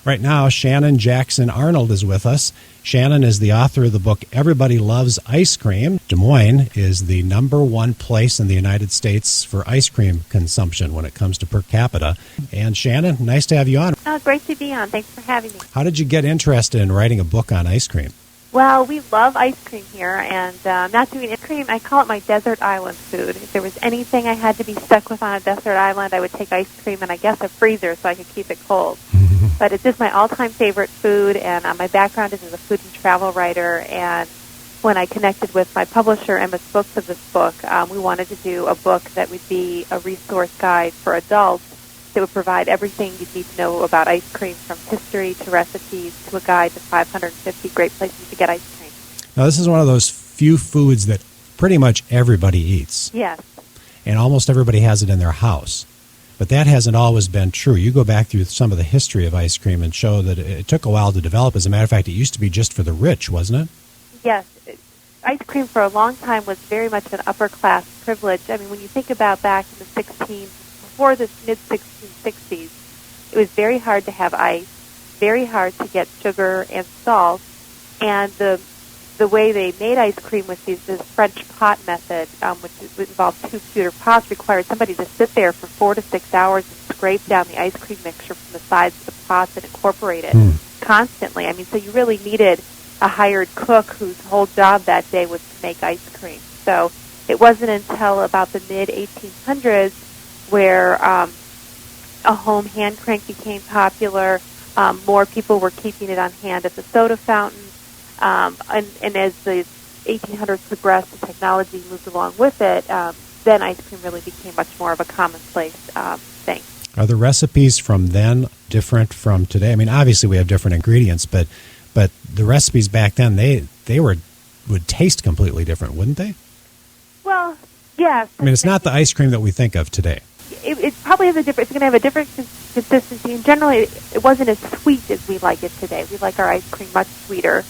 Right now, Shannon Jackson Arnold is with us. Shannon is the author of the book Everybody Loves Ice Cream. Des Moines is the #1 place in the United States for ice cream consumption when it comes to per capita. And Shannon, nice to have you on. Oh, great to be on. Thanks for having me. How did you get interested in writing a book on ice cream? Well, we love ice cream here, and I'm not doing ice cream. I call it my desert island food. If there was anything I had to be stuck with on a desert island, I would take ice cream and I guess a freezer so I could keep it cold. But it's just my all-time favorite food, and my background is as a food and travel writer. And when I connected with my publisher, Emma Spokes, of this book, we wanted to do a book that would be a resource guide for adults that would provide everything you'd need to know about ice cream, from history to recipes to a guide to 550 great places to get ice cream. Now, this is one of those few foods that pretty much everybody eats. Yes. And almost everybody has it in their house. But that hasn't always been true. You go back through some of the history of ice cream and show that it took a while to develop. As a matter of fact, it used to be just for the rich, wasn't it? Yes. Ice cream for a long time was very much an upper-class privilege. I mean, when you think about back in the before the mid-1660s, it was very hard to have ice, very hard to get sugar and salt, and the way they made ice cream was this French pot method, which involved 2 pewter pots, required somebody to sit there for 4 to 6 hours and scrape down the ice cream mixture from the sides of the pots and incorporate it constantly. I mean, so you really needed a hired cook whose whole job that day was to make ice cream. So it wasn't until about the mid-1800s where a home hand crank became popular. More people were keeping it on hand at the soda fountain. And as the 1800s progressed and technology moved along with it, then ice cream really became much more of a commonplace thing. Are the recipes from then different from today? I mean, obviously we have different ingredients, but the recipes back then, they would taste completely different, wouldn't they? Well, yes. I mean, it's not the ice cream that we think of today. It probably has a different. It's going to have a different consistency, and generally, it wasn't as sweet as we like it today. We like our ice cream much sweeter.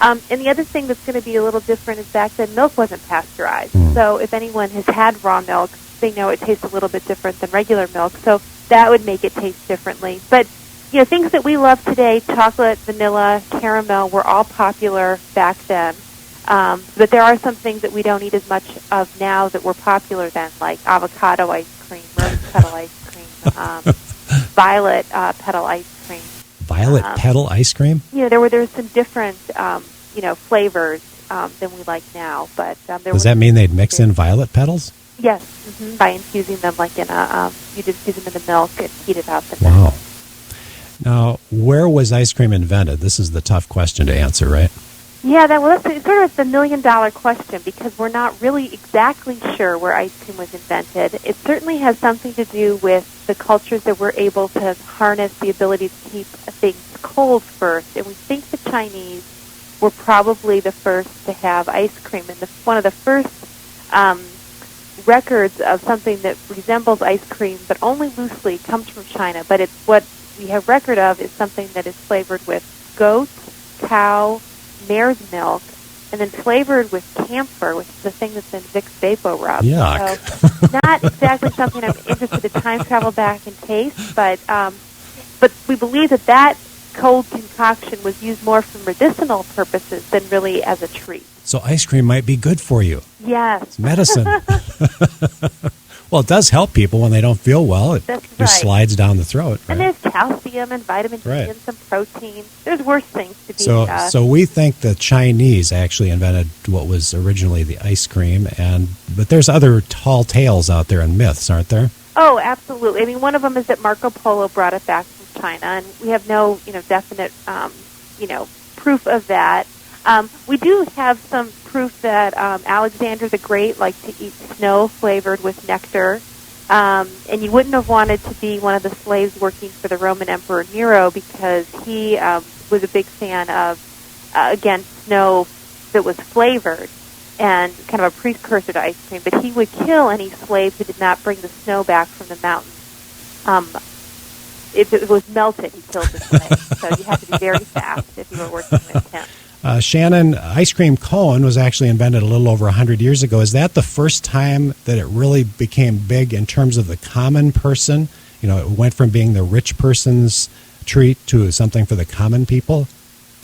And the other thing that's going to be a little different is back then milk wasn't pasteurized. So if anyone has had raw milk, they know it tastes a little bit different than regular milk. So that would make it taste differently. But you know, things that we love today, chocolate, vanilla, caramel, were all popular back then. But there are some things that we don't eat as much of now that were popular then, like avocado ice cream, rose petal ice cream, violet petal ice cream. Violet petal ice cream? You know, there's some different, flavors than we like now. But does that mean they'd mix in violet petals? Yes, by infusing them like in you just infuse them in the milk and heat it up. Wow. Now, where was ice cream invented? This is the tough question to answer, right? Yeah, that's sort of the $1,000,000 question, because we're not really exactly sure where ice cream was invented. It certainly has something to do with the cultures that were able to harness the ability to keep things cold first. And we think the Chinese were probably the first to have ice cream. And one of the first records of something that resembles ice cream, but only loosely, comes from China. But it's what we have record of is something that is flavored with goat, cow, mare's milk, and then flavored with camphor, which is the thing that's in Vicks Vapo Rub. Yuck. So not exactly something I'm interested to time travel back and taste, but we believe that cold concoction was used more for medicinal purposes than really as a treat. So ice cream might be good for you. Yes. It's medicine. Well, it does help people when they don't feel well. It just slides down the throat. Right? And there's calcium and vitamin D and some protein. There's worse things to be. So we think the Chinese actually invented what was originally the ice cream, but there's other tall tales out there and myths, aren't there? Oh, absolutely. I mean, one of them is that Marco Polo brought it back from China, and we have no, definite, proof of that. We do have some proof that Alexander the Great liked to eat snow flavored with nectar, and you wouldn't have wanted to be one of the slaves working for the Roman Emperor Nero, because he was a big fan of, snow that was flavored and kind of a precursor to ice cream. But he would kill any slave who did not bring the snow back from the mountains. If it was melted, he killed the slave. So you had to be very fast if you were working with him. Shannon, ice cream cone was actually invented a little over 100 years ago. Is that the first time that it really became big in terms of the common person? It went from being the rich person's treat to something for the common people?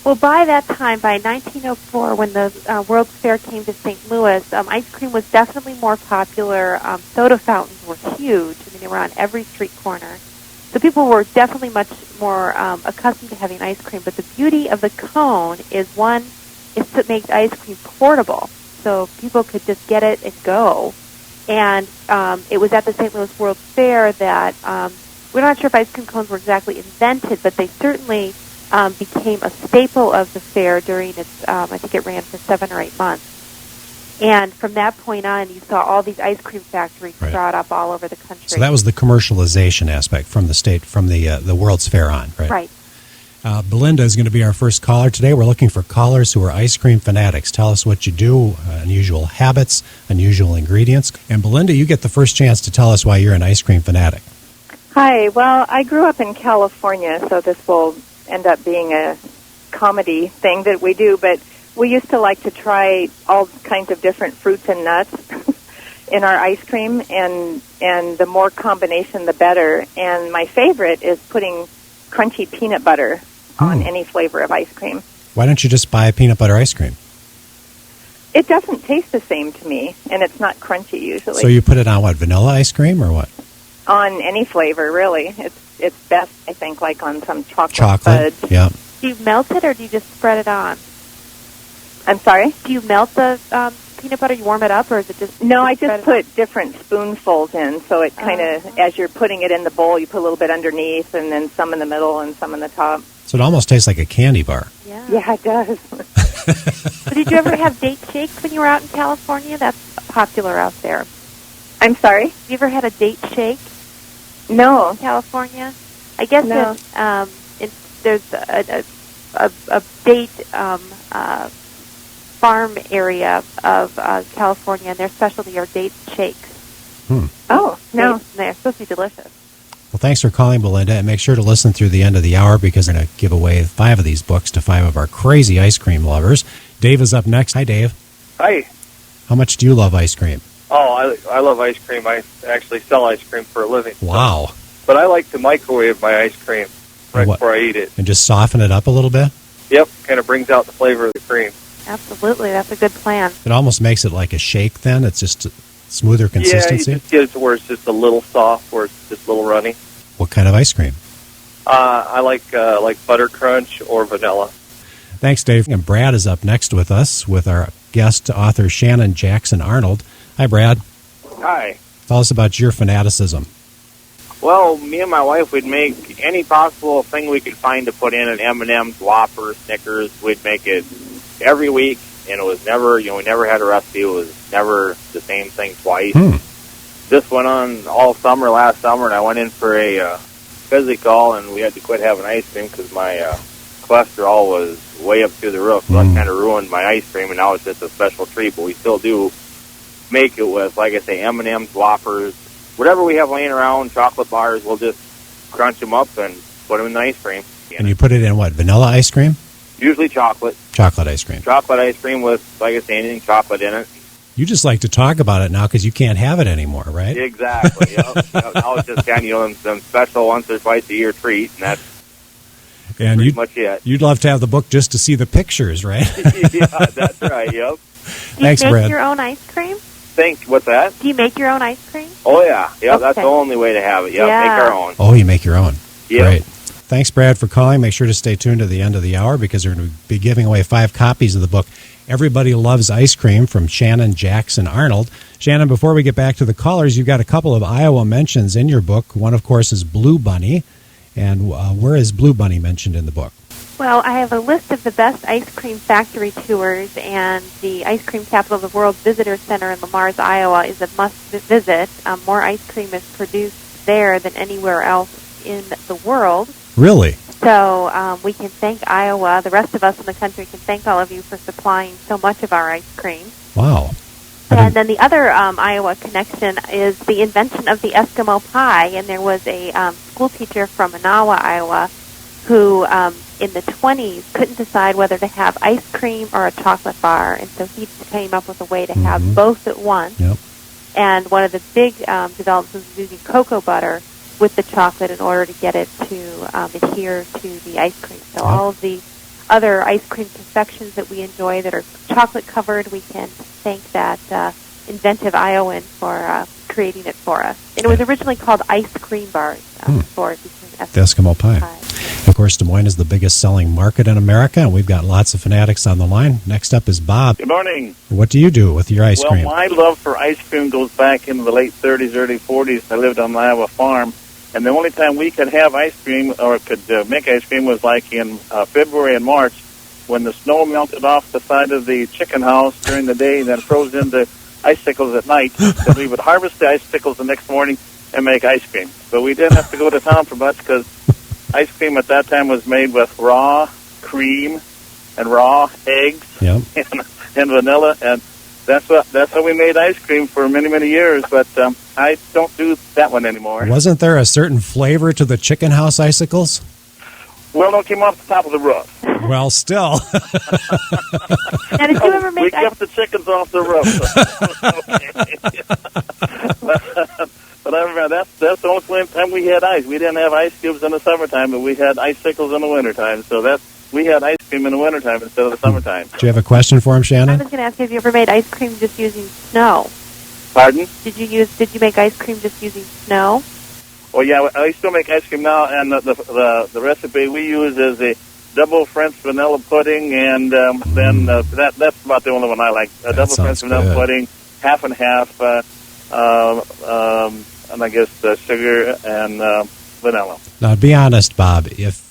Well, by that time, by 1904, when the World's Fair came to St. Louis, ice cream was definitely more popular. Soda fountains were huge. I mean, they were on every street corner. So people were definitely much more accustomed to having ice cream. But the beauty of the cone is to make ice cream portable. So people could just get it and go. And it was at the St. Louis World's Fair that, we're not sure if ice cream cones were exactly invented, but they certainly became a staple of the fair during its, I think it ran for 7 or 8 months. And from that point on, you saw all these ice cream factories sprout up all over the country. So that was the commercialization aspect from the World's Fair on, right? Right. Belinda is going to be our first caller today. We're looking for callers who are ice cream fanatics. Tell us what you do, unusual habits, unusual ingredients. And Belinda, you get the first chance to tell us why you're an ice cream fanatic. Hi. Well, I grew up in California, so this will end up being a comedy thing that we do, but we used to like to try all kinds of different fruits and nuts in our ice cream, and the more combination, the better. And my favorite is putting crunchy peanut butter on any flavor of ice cream. Why don't you just buy peanut butter ice cream? It doesn't taste the same to me, and it's not crunchy usually. So you put it on what, vanilla ice cream or what? On any flavor, really. It's best, I think, like on some chocolate fudge. Yeah. Do you melt it or do you just spread it on? I'm sorry? Do you melt the peanut butter? You warm it up, or is it just... No, I just put different spoonfuls in, so it kind of, as you're putting it in the bowl, you put a little bit underneath, and then some in the middle and some in the top. So it almost tastes like a candy bar. Yeah, it does. So did you ever have date shakes when you were out in California? That's popular out there. I'm sorry? You ever had a date shake? No. In California? I guess no. There's a date farm area of California, and their specialty are date shakes. Oh, no. They're supposed to be delicious. Well, thanks for calling, Belinda, and make sure to listen through the end of the hour because we're going to give away 5 of these books to 5 of our crazy ice cream lovers. Dave is up next. Hi, Dave. Hi. How much do you love ice cream? Oh, I love ice cream. I actually sell ice cream for a living. Wow. But I like to microwave my ice cream before I eat it. And just soften it up a little bit? Yep, kind of brings out the flavor of the cream. Absolutely, that's a good plan. It almost makes it like a shake then? It's just a smoother consistency? Yeah, you just get it to where it's just a little soft, where it's just a little runny. What kind of ice cream? I like butter crunch or vanilla. Thanks, Dave. And Brad is up next with us with our guest author Shannon Jackson Arnold. Hi, Brad. Hi. Tell us about your fanaticism. Well, me and my wife would make any possible thing we could find to put in an M&M's, Whopper, Snickers. We'd make it every week, and it was never, we never had a recipe. It was never the same thing twice. This went on all summer, last summer, and I went in for a physical, and we had to quit having ice cream because my cholesterol was way up through the roof. So that kind of ruined my ice cream, and now it's just a special treat. But we still do make it with, like I say, M&M's, Whoppers, whatever we have laying around, chocolate bars. We'll just crunch them up and put them in the ice cream. And you put it in what, vanilla ice cream? Usually chocolate. Chocolate ice cream. Chocolate ice cream with, like I say, anything chocolate in it. You just like to talk about it now because you can't have it anymore, right? Exactly. Now it's just kind of some special once or twice a year treat, and that's pretty much it. You'd love to have the book just to see the pictures, right? Yeah, that's right. Yep. Thanks, Do you make Brad. your own ice cream? What's that? Do you make your own ice cream? Oh yeah, yeah. Okay. That's the only way to have it. Yep, Yeah. make our own. Oh, you make your own. Yep. Great. Thanks, Brad, for calling. Make sure to stay tuned to the end of the hour because we're going to be giving away 5 copies of the book Everybody Loves Ice Cream from Shannon Jackson Arnold. Shannon, before we get back to the callers, you've got a couple of Iowa mentions in your book. One, of course, is Blue Bunny. And where is Blue Bunny mentioned in the book? Well, I have a list of the best ice cream factory tours, and the Ice Cream Capital of the World Visitor Center in Lamars, Iowa is a must-visit. More ice cream is produced there than anywhere else in the world. Really? So we can thank Iowa. The rest of us in the country can thank all of you for supplying so much of our ice cream. Wow. And then the other Iowa connection is the invention of the Eskimo pie. And there was a school teacher from Manawa, Iowa, who in the 20s couldn't decide whether to have ice cream or a chocolate bar. And so he came up with a way to have both at once. Yep. And one of the big developments was using cocoa butter with the chocolate in order to get it to adhere to the ice cream. So all of the other ice cream confections that we enjoy that are chocolate covered, we can thank that inventive Iowan for creating it for us. And it was originally called ice cream bars before it became Eskimo pie. Of course, Des Moines is the biggest selling market in America, and we've got lots of Fanatics on the line. Next up is Bob. Good morning. What do you do with your ice cream? Well, my love for ice cream goes back into the late 30s, early 40s. I lived on an Iowa farm, and the only time we could have ice cream or could make ice cream was like in February and March when the snow melted off the side of the chicken house during the day and then froze into icicles at night. Then we would harvest the icicles the next morning and make ice cream. But we didn't have to go to town for much because ice cream at that time was made with raw cream and raw eggs and vanilla, and that's how we made ice cream for many, many years. But I don't do that one anymore. Wasn't there a certain flavor to the chicken house icicles? Well, no, it came off the top of the roof. Well, still. Now, did you ever make we kept the chickens off the roof. But I remember that's the only time we had ice. We didn't have ice cubes in the summertime, but we had icicles in the wintertime. So we had ice cream in the wintertime instead of the summertime. Do you have a question for him, Shannon? I was going to ask you, have you ever made ice cream just using snow? Pardon? Did you make ice cream just using snow? Oh yeah, I still make ice cream now, and the recipe we use is a double French vanilla pudding, and then that's about the only one I like. A double French vanilla pudding, half and half, and I guess sugar and vanilla. Now, be honest, Bob. If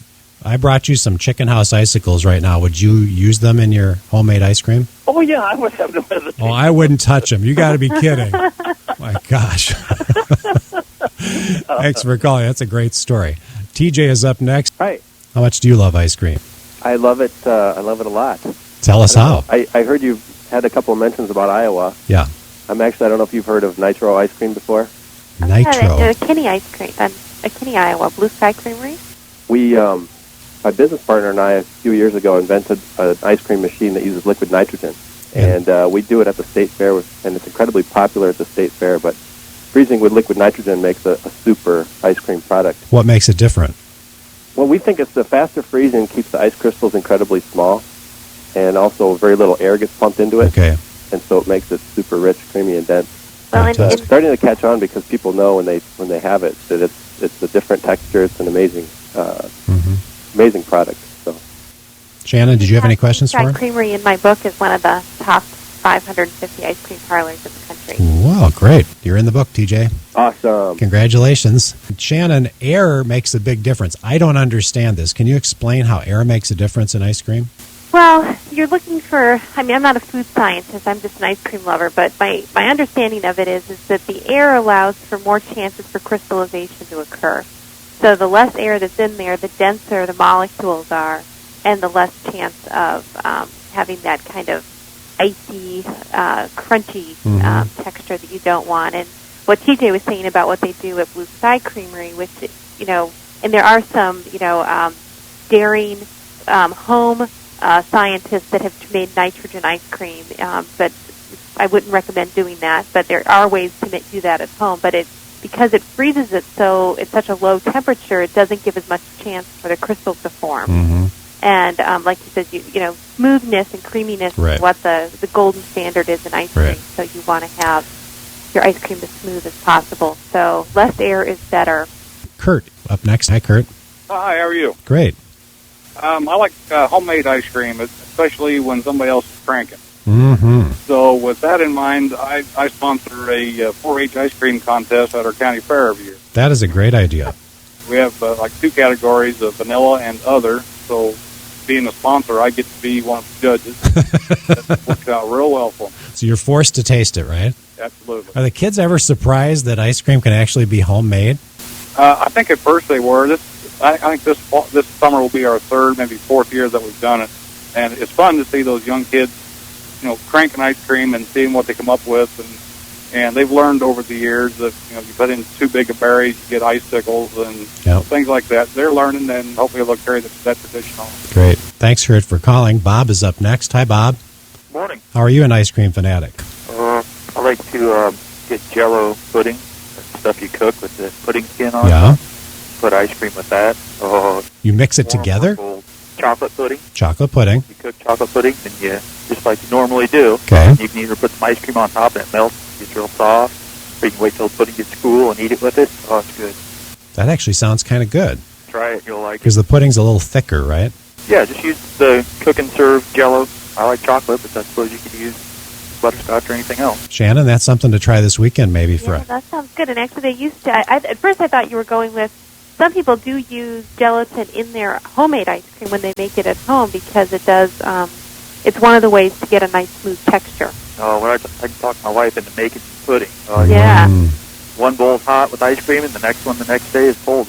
I brought you some chicken house icicles right now, would you use them in your homemade ice cream? Oh yeah, I would have them. Oh, I wouldn't touch them. You got to be kidding! My gosh. Thanks for calling. That's a great story. TJ is up next. Hi. How much do you love ice cream? I love it. I love it a lot. Tell us how. I heard you had a couple of mentions about Iowa. Yeah. I don't know if you've heard of Nitro ice cream before. Nitro. Kinney ice cream. Kinney, Iowa. Blue Sky Creamery. We, my business partner and I, a few years ago, invented an ice cream machine that uses liquid nitrogen. And we do it at the state fair, and it's incredibly popular at the state fair, but freezing with liquid nitrogen makes a super ice cream product. What makes it different? Well, we think it's the faster freezing keeps the ice crystals incredibly small, and also very little air gets pumped into it. Okay. And so it makes it super rich, creamy, and dense. Well, It's starting to catch on because people know when they have it that it's a different texture. It's an amazing amazing product. So, Shannon, did you have any questions for him? Creamery in my book is one of the top 550 ice cream parlors in the country. Wow, great. You're in the book, TJ. Awesome. Congratulations. Shannon, air makes a big difference. I don't understand this. Can you explain how air makes a difference in ice cream? Well, you're looking for, I'm not a food scientist, I'm just an ice cream lover, but my understanding of it is that the air allows for more chances for crystallization to occur. So the less air that's in there, the denser the molecules are, and the less chance of having that kind of icy, crunchy texture that you don't want. And what TJ was saying about what they do at Blue Sky Creamery, which, and there are some, daring home scientists that have made nitrogen ice cream, but I wouldn't recommend doing that. But there are ways to do that at home. But because it freezes it so it's such a low temperature, it doesn't give as much chance for the crystals to form. Mm-hmm. And like you said, smoothness and creaminess is what the golden standard is in ice cream. So you want to have your ice cream as smooth as possible. So less air is better. Kurt, up next. Hi, Kurt. Hi, how are you? Great. I like homemade ice cream, especially when somebody else is cranking. Mm-hmm. So with that in mind, I sponsor a 4-H ice cream contest at our county fair every year. That is a great idea. We have like 2 categories of vanilla and other. So being a sponsor, I get to be one of the judges. That works out real well for me. So you're forced to taste it, right? Absolutely. Are the kids ever surprised that ice cream can actually be homemade? I think at first they were. I think this summer will be our 3rd, maybe 4th year that we've done it, and it's fun to see those young kids, cranking ice cream and seeing what they come up with, and they've learned over the years that you put in too big of berries, you get icicles and things like that. They're learning, and hopefully they'll carry that tradition on. Great. Thanks, Kurt, for calling. Bob is up next. Hi, Bob. Morning. How are you an ice cream fanatic? I like to get Jello pudding, stuff you cook with the pudding skin on. Yeah. Put ice cream with that. Oh, You mix it together? Chocolate pudding. Chocolate pudding. You cook chocolate pudding, and you just like you normally do. Okay. You can either put some ice cream on top and it melts, gets real soft, or you can wait till the pudding gets cool and eat it with it. Oh, it's good. That actually sounds kind of good. Try it, you'll like it. Because the pudding's a little thicker, right? Yeah, just use the cook and serve Jell-O. I like chocolate, but I suppose you could use butterscotch or anything else. Shannon, that's something to try this weekend maybe for Yeah, that sounds good. And actually, they used to. At first, I thought you were going with. Some people do use gelatin in their homemade ice cream when they make it at home because it does. It's one of the ways to get a nice smooth texture. Oh, well, I can talk my wife into making pudding. Yeah. One bowl's hot with ice cream, and the next one the next day is cold.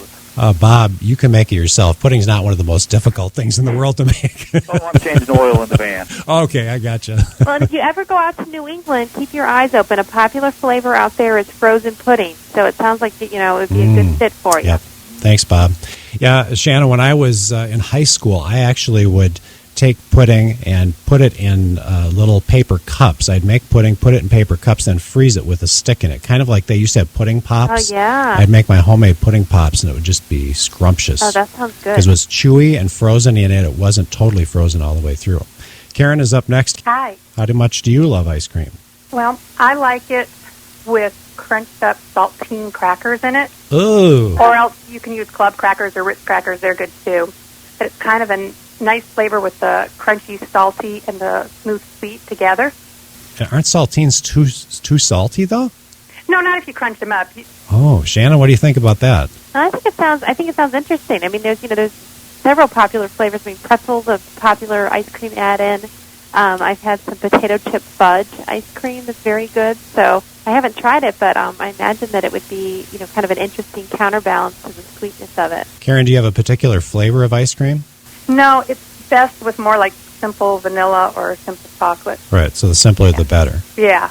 Bob, you can make it yourself. Pudding's not one of the most difficult things in the world to make. I want to change the oil in the van. Okay, I gotcha. Well, and if you ever go out to New England, keep your eyes open. A popular flavor out there is frozen pudding. So it sounds like it would be a good fit for you. Yep. Thanks, Bob. Yeah, Shannon, when I was in high school, I actually would take pudding and put it in little paper cups. I'd make pudding, put it in paper cups, then freeze it with a stick in it. Kind of like they used to have pudding pops. Oh, yeah. I'd make my homemade pudding pops, and it would just be scrumptious. Oh, that sounds good. Because it was chewy and frozen, and it wasn't totally frozen all the way through. Karen is up next. Hi. How much do you love ice cream? Well, I like it with crunched up saltine crackers in it. Ooh. Or else you can use club crackers or Ritz crackers. They're good too. But it's kind of a nice flavor with the crunchy, salty, and the smooth sweet together. Aren't saltines too salty, though? No, not if you crunch them up. Oh, Shannon, what do you think about that? I think it sounds interesting. I mean, there's several popular flavors. I mean, pretzels, a popular ice cream add-in. I've had some potato chip fudge ice cream that's very good. So I haven't tried it, but I imagine that it would be, kind of an interesting counterbalance to the sweetness of it. Karen, do you have a particular flavor of ice cream? No, it's best with more like simple vanilla or simple chocolate. Right, so the simpler the better. Yeah.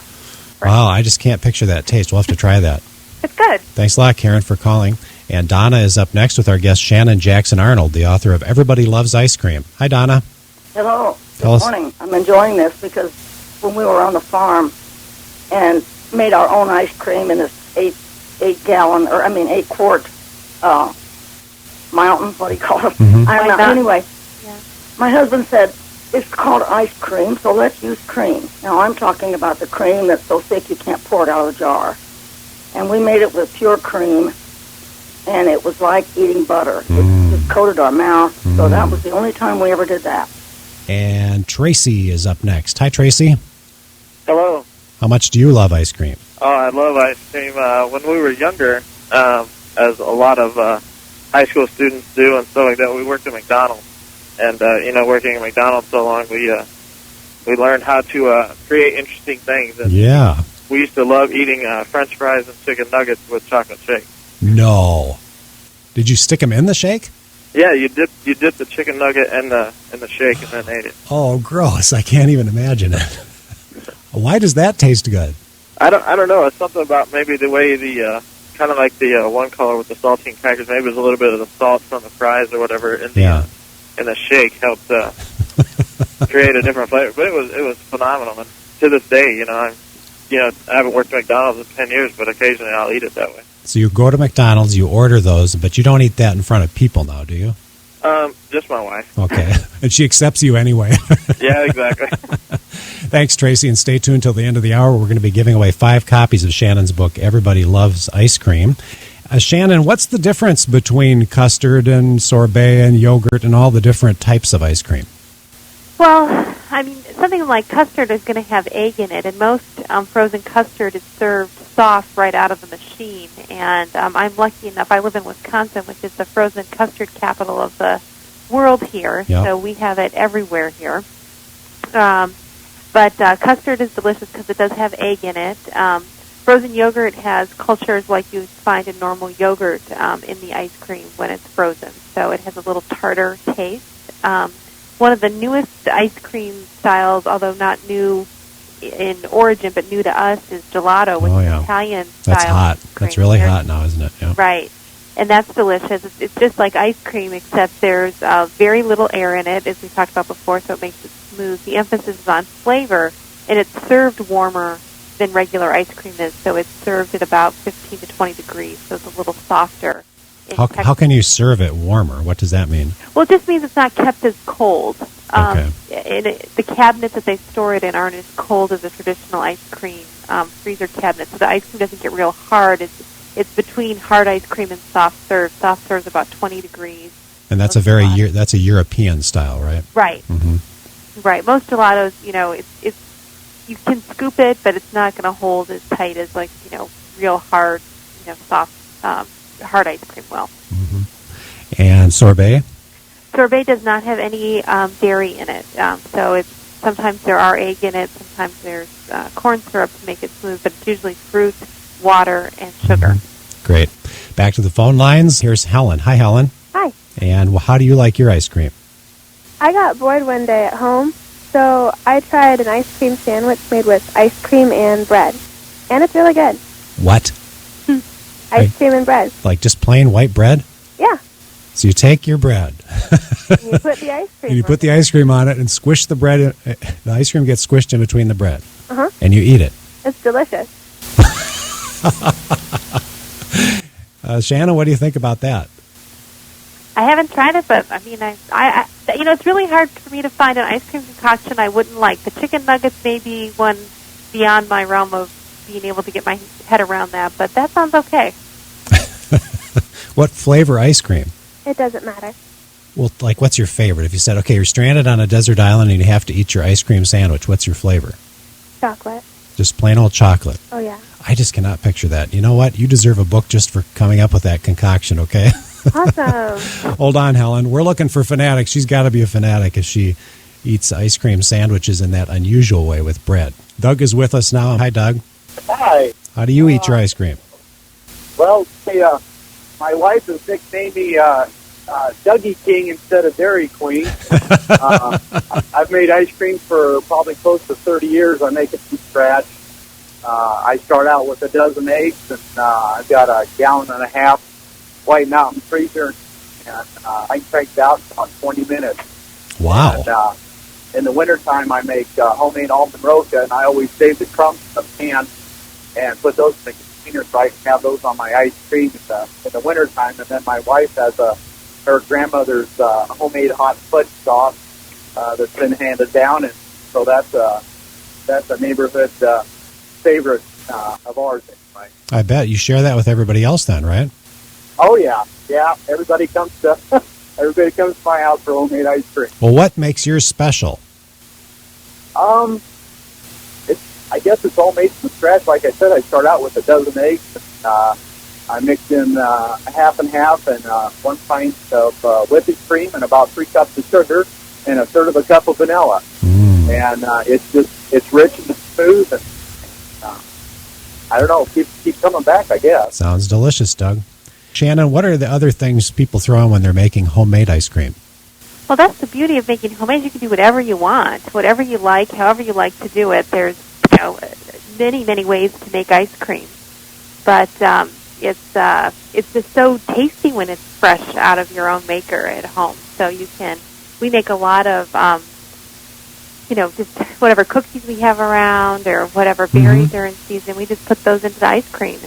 Right. Wow, I just can't picture that taste. We'll have to try that. It's good. Thanks a lot, Karen, for calling. And Donna is up next with our guest, Shannon Jackson Arnold, the author of Everybody Loves Ice Cream. Hi, Donna. Hello. Tell us. Good morning. I'm enjoying this because when we were on the farm and made our own ice cream in this 8 quart mountain, what do you call it? Mm-hmm. I don't know. Anyway, Yeah. my husband said, it's called ice cream, so let's use cream. Now, I'm talking about the cream that's so thick you can't pour it out of the jar. And we made it with pure cream, and it was like eating butter. It just coated our mouth, so that was the only time we ever did that. And Tracy is up next. Hi, Tracy. Hello. How much do you love ice cream? Oh, I love ice cream. When we were younger, as a lot of high school students do and stuff like that, we worked at McDonald's. And, working at McDonald's so long, we learned how to create interesting things. And Yeah. we used to love eating French fries and chicken nuggets with chocolate shake. No. Did you stick them in the shake? Yeah, you dip the chicken nugget in the shake and then ate it. Oh, gross. I can't even imagine it. Why does that taste good? I don't know. It's something about maybe the way the kind of like the one color with the saltine crackers. Maybe there's a little bit of the salt from the fries or whatever in the shake helped create a different flavor. But it was phenomenal. And to this day, I haven't worked at McDonald's in 10 years, but occasionally I'll eat it that way. So you go to McDonald's, you order those, but you don't eat that in front of people now, do you? Just my wife. Okay. And she accepts you anyway. Yeah, exactly. Thanks, Tracy, and stay tuned till the end of the hour. We're going to be giving away 5 copies of Shannon's book, Everybody Loves Ice Cream. Shannon, what's the difference between custard and sorbet and yogurt and all the different types of ice cream? Well, I mean, something like custard is going to have egg in it, and most frozen custard is served soft right out of the machine. And I'm lucky enough, I live in Wisconsin, which is the frozen custard capital of the world here, so we have it everywhere here. But custard is delicious because it does have egg in it. Frozen yogurt has cultures like you find in normal yogurt in the ice cream when it's frozen, so it has a little tartar taste. One of the newest ice cream styles, although not new in origin but new to us, is gelato, which is Italian style. That's hot. Ice cream. That's really hot now, isn't it? Yeah. Right. And that's delicious. It's just like ice cream, except there's very little air in it, as we talked about before, so it makes it smooth. The emphasis is on flavor, and it's served warmer than regular ice cream is. So it's served at about 15 to 20 degrees, so it's a little softer. How can you serve it warmer? What does that mean? Well, it just means it's not kept as cold. Okay. The cabinets that they store it in aren't as cold as a traditional ice cream freezer cabinet, so the ice cream doesn't get real hard. It's between hard ice cream and soft serve. Soft serve is about 20 degrees. And that's that's a European style, right? Right. Mm-hmm. Right. Most gelatos, it's you can scoop it, but it's not going to hold as tight as real hard, soft hard ice cream will. Mm-hmm. And sorbet? Sorbet does not have any dairy in it, so sometimes there are egg in it, sometimes there's corn syrup to make it smooth, but it's usually fruit, water, and sugar. Mm-hmm. Great. Back to the phone lines. Here's Helen. Hi, Helen. Hi. And how do you like your ice cream? I got bored one day at home, so I tried an ice cream sandwich made with ice cream and bread, and it's really good. What? Ice cream and bread. Like just plain white bread? Yeah. So you take your bread. And you put the ice cream and you put the ice cream on it and squish the bread. The ice cream gets squished in between the bread. Uh-huh. And you eat it. It's delicious. Shannon, what do you think about that? I haven't tried it, but I mean, I it's really hard for me to find an ice cream concoction I wouldn't like. The chicken nuggets may be one beyond my realm of being able to get my head around that, but that sounds okay. What flavor ice cream? It doesn't matter. Well, like, what's your favorite? If you said, okay, you're stranded on a desert island and you have to eat your ice cream sandwich, what's your flavor? Chocolate. Just plain old chocolate. Oh, yeah. I just cannot picture that. You know what? You deserve a book just for coming up with that concoction, okay? Awesome. Hold on, Helen. We're looking for Fanatics. She's got to be a fanatic if she eats ice cream sandwiches in that unusual way with bread. Doug is with us now. Hi, Doug. Hi. How do you eat your ice cream? Well, my wife has nicknamed me Dougie King instead of Dairy Queen. I've made ice cream for probably close to 30 years. I make it from scratch. I start out with a dozen eggs, and I've got a gallon and a half White Mountain freezer, and I crank it out in about 20 minutes. Wow. And, in the wintertime, I make homemade almond roca, and I always save the crumbs in the pan and put those in the container so I can have those on my ice cream in the wintertime. And then my wife has her grandmother's homemade hot fudge sauce that's been handed down, and so that's a neighborhood favorite of ours anyway. I bet you share that with everybody else then, right? Oh yeah. Everybody comes to my house for homemade ice cream. Well, what makes yours special? I guess it's all made from scratch. Like I said, I start out with a dozen eggs. And, I mix in half and half and 1 pint of whipping cream and about 3 cups of sugar and a third of a cup of vanilla. And it's rich and smooth. And I don't know, keep coming back, I guess. Sounds delicious, Doug. Shannon, what are the other things people throw in when they're making homemade ice cream? Well, that's the beauty of making homemade. You can do whatever you want, whatever you like, however you like to do it. There's many, many ways to make ice cream. But it's just so tasty when it's fresh out of your own maker at home. So we make a lot of, just whatever cookies we have around or whatever berries are in season. We just put those into the ice cream.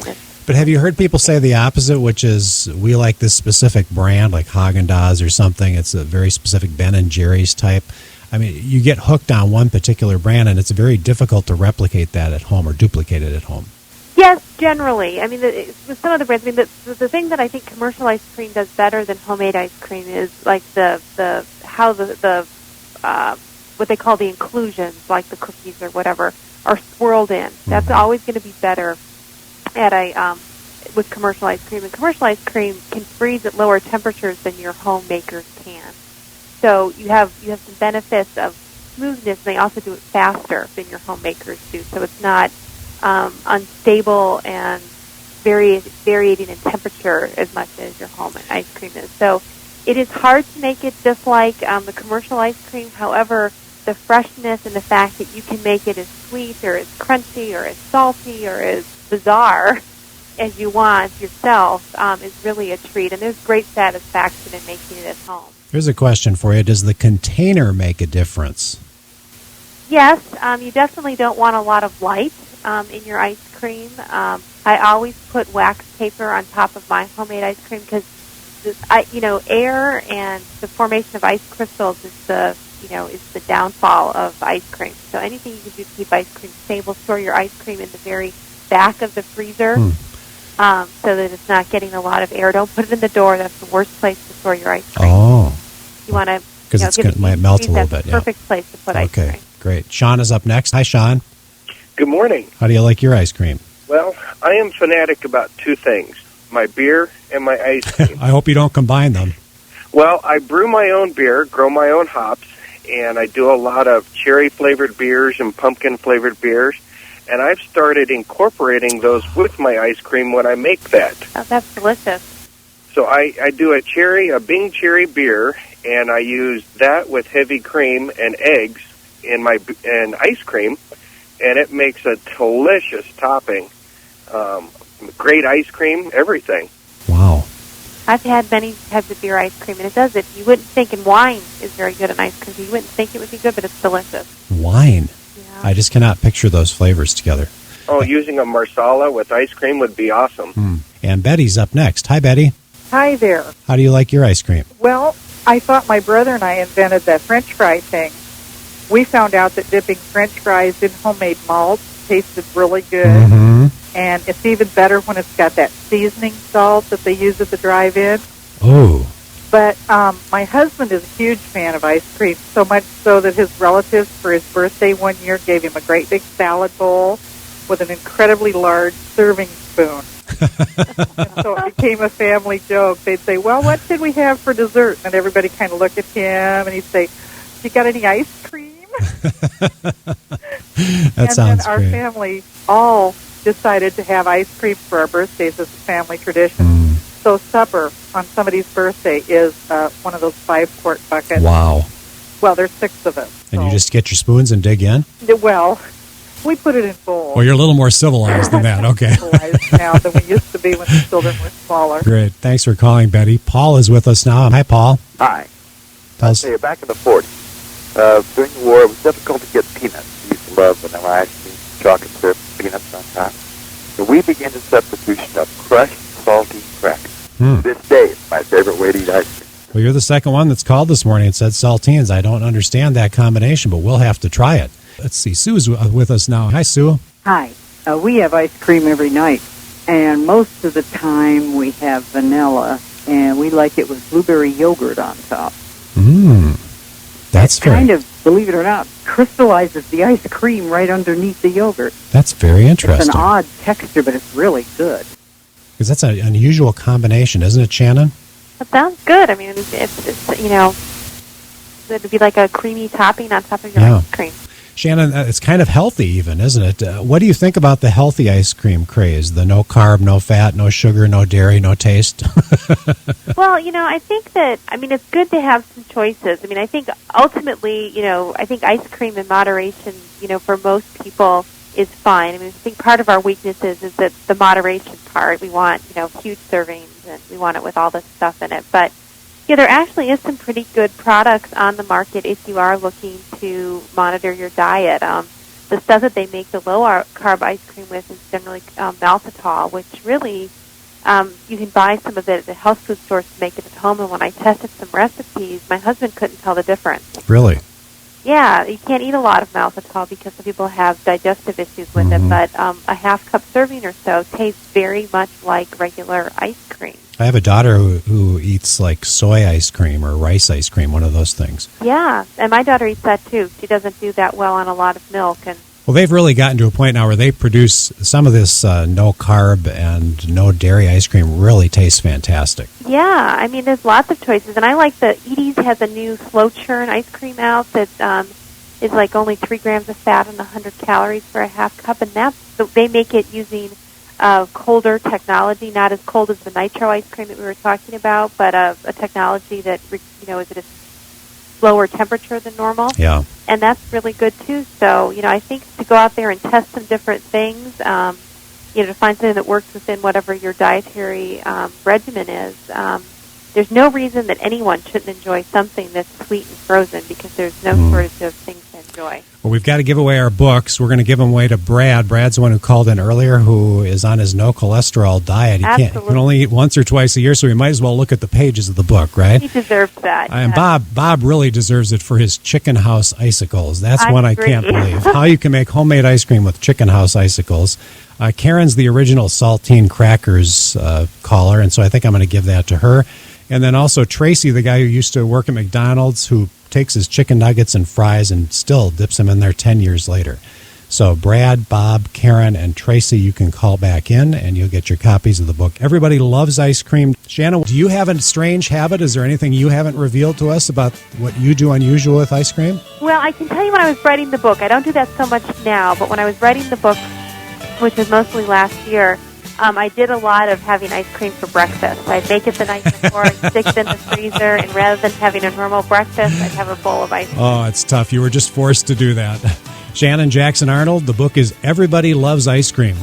But have you heard people say the opposite, which is we like this specific brand, like Haagen-Dazs or something. It's a very specific Ben & Jerry's type. I mean, you get hooked on one particular brand, and it's very difficult to replicate that at home or duplicate it at home. Yes, generally. I mean, with some of the brands, the thing that I think commercial ice cream does better than homemade ice cream is like how what they call the inclusions, like the cookies or whatever, are swirled in. That's always going to be better at with commercial ice cream. And commercial ice cream can freeze at lower temperatures than your home makers can. So you have some benefits of smoothness, and they also do it faster than your home makers do. So it's not unstable and varying in temperature as much as your home ice cream is. So it is hard to make it just like the commercial ice cream. However, the freshness and the fact that you can make it as sweet or as crunchy or as salty or as bizarre as you want yourself is really a treat. And there's great satisfaction in making it at home. Here's a question for you. Does the container make a difference? Yes, you definitely don't want a lot of light in your ice cream. I always put wax paper on top of my homemade ice cream because, air and the formation of ice crystals is the downfall of ice cream. So anything you can do to keep ice cream stable, store your ice cream in the very back of the freezer so that it's not getting a lot of air. Don't put it in the door. That's the worst place to store your ice cream. Oh. You want to... Because it might melt a little bit. That's the perfect place to put ice cream. Okay, great. Sean is up next. Hi, Sean. Good morning. How do you like your ice cream? Well, I am fanatic about two things, my beer and my ice cream. I hope you don't combine them. Well, I brew my own beer, grow my own hops, and I do a lot of cherry-flavored beers and pumpkin-flavored beers, and I've started incorporating those with my ice cream when I make that. Oh, that's delicious. So I do a Bing cherry beer, and I use that with heavy cream and eggs in my ice cream, and it makes a delicious topping. Great ice cream, everything. Wow. I've had many types of beer ice cream, and it does it. You wouldn't think, and wine is very good in ice cream. You wouldn't think it would be good, but it's delicious. Wine? Yeah. I just cannot picture those flavors together. Oh, using a marsala with ice cream would be awesome. And Betty's up next. Hi, Betty. Hi there. How do you like your ice cream? Well, I thought my brother and I invented the French fry thing. We found out that dipping French fries in homemade malt tasted really good. And it's even better when it's got that seasoning salt that they use at the drive-in. Oh. But my husband is a huge fan of ice cream, so much so that his relatives, for his birthday one year, gave him a great big salad bowl with an incredibly large serving spoon. And so it became a family joke. They'd say, well, what should we have for dessert? And everybody kind of look at him, and he'd say, you got any ice cream? That sounds our great. family all decided to have ice cream for our birthdays as a family tradition. So supper on somebody's birthday is one of those 5-quart buckets. Wow. Well, there's 6 of us. And you just get your spoons and dig in? Well, we put it in bowls. Well, you're a little more civilized than that. Okay. Civilized now than we used to be when the children were smaller. Great. Thanks for calling, Betty. Paul is with us now. Hi, Paul. Hi. Tell us. Back in the 40s, during the war, it was difficult to get peanuts. We used to love vanilla ice cream, chocolate syrup, peanuts on top. So we began the substitution of crushed salty crackers. To this day, it's my favorite way to eat ice cream. Well, you're the second one that's called this morning and said saltines. I don't understand that combination, but we'll have to try it. Let's see. Sue's with us now. Hi, Sue. Hi. We have ice cream every night, and most of the time we have vanilla, and we like it with blueberry yogurt on top. That's it kind of, believe it or not, crystallizes the ice cream right underneath the yogurt. That's very interesting. It's an odd texture, but it's really good. Because that's an unusual combination, isn't it, Shannon? That sounds good. I mean, it'd be like a creamy topping on top of your ice cream. Shannon, it's kind of healthy even, isn't it? What do you think about the healthy ice cream craze? The no carb, no fat, no sugar, no dairy, no taste? Well, I think that, it's good to have some choices. I think ultimately, I think ice cream in moderation, for most people is fine. I think part of our weaknesses is that the moderation part. We want, huge servings, and we want it with all this stuff in it. But there actually is some pretty good products on the market if you are looking to monitor your diet. The stuff that they make the low-carb ice cream with is generally maltitol, which really you can buy some of it at the health food stores to make it at home. And when I tested some recipes, my husband couldn't tell the difference. Really? Yeah, you can't eat a lot of maltitol because some people have digestive issues with it, but a half-cup serving or so tastes very much like regular ice cream. I have a daughter who eats like soy ice cream or rice ice cream, one of those things. Yeah, and my daughter eats that too. She doesn't do that well on a lot of milk. Well, they've really gotten to a point now where they produce some of this no-carb and no-dairy ice cream really tastes fantastic. Yeah, there's lots of choices. And I like Edie's has a new slow churn ice cream out that is like only 3 grams of fat and 100 calories for a half cup. And they make it using colder technology, not as cold as the nitro ice cream that we were talking about, but a technology that, is at a lower temperature than normal. Yeah. And that's really good, too. So, I think to go out there and test some different things, to find something that works within whatever your dietary regimen is, there's no reason that anyone shouldn't enjoy something that's sweet and frozen because there's no shortage of things to enjoy. Well, we've got to give away our books. We're going to give them away to Brad. Brad's the one who called in earlier, who is on his no cholesterol diet. He can only eat once or twice a year, so we might as well look at the pages of the book, right? He deserves that. And Bob really deserves it for his chicken house icicles. That's one I can't believe. How you can make homemade ice cream with chicken house icicles. Karen's the original saltine crackers caller, and so I think I'm going to give that to her. And then also Tracy, the guy who used to work at McDonald's, who takes his chicken nuggets and fries and still dips them in there 10 years later. So Brad, Bob, Karen, and Tracy, you can call back in, and you'll get your copies of the book. Everybody loves ice cream. Shannon, do you have a strange habit? Is there anything you haven't revealed to us about what you do unusual with ice cream? Well, I can tell you when I was writing the book. I don't do that so much now, but when I was writing the book, which was mostly last year, I did a lot of having ice cream for breakfast. I'd make it the night before, I'd stick it in the freezer, and rather than having a normal breakfast, I'd have a bowl of ice cream. Oh, it's tough. You were just forced to do that. Shannon Jackson Arnold, the book is Everybody Loves Ice Cream.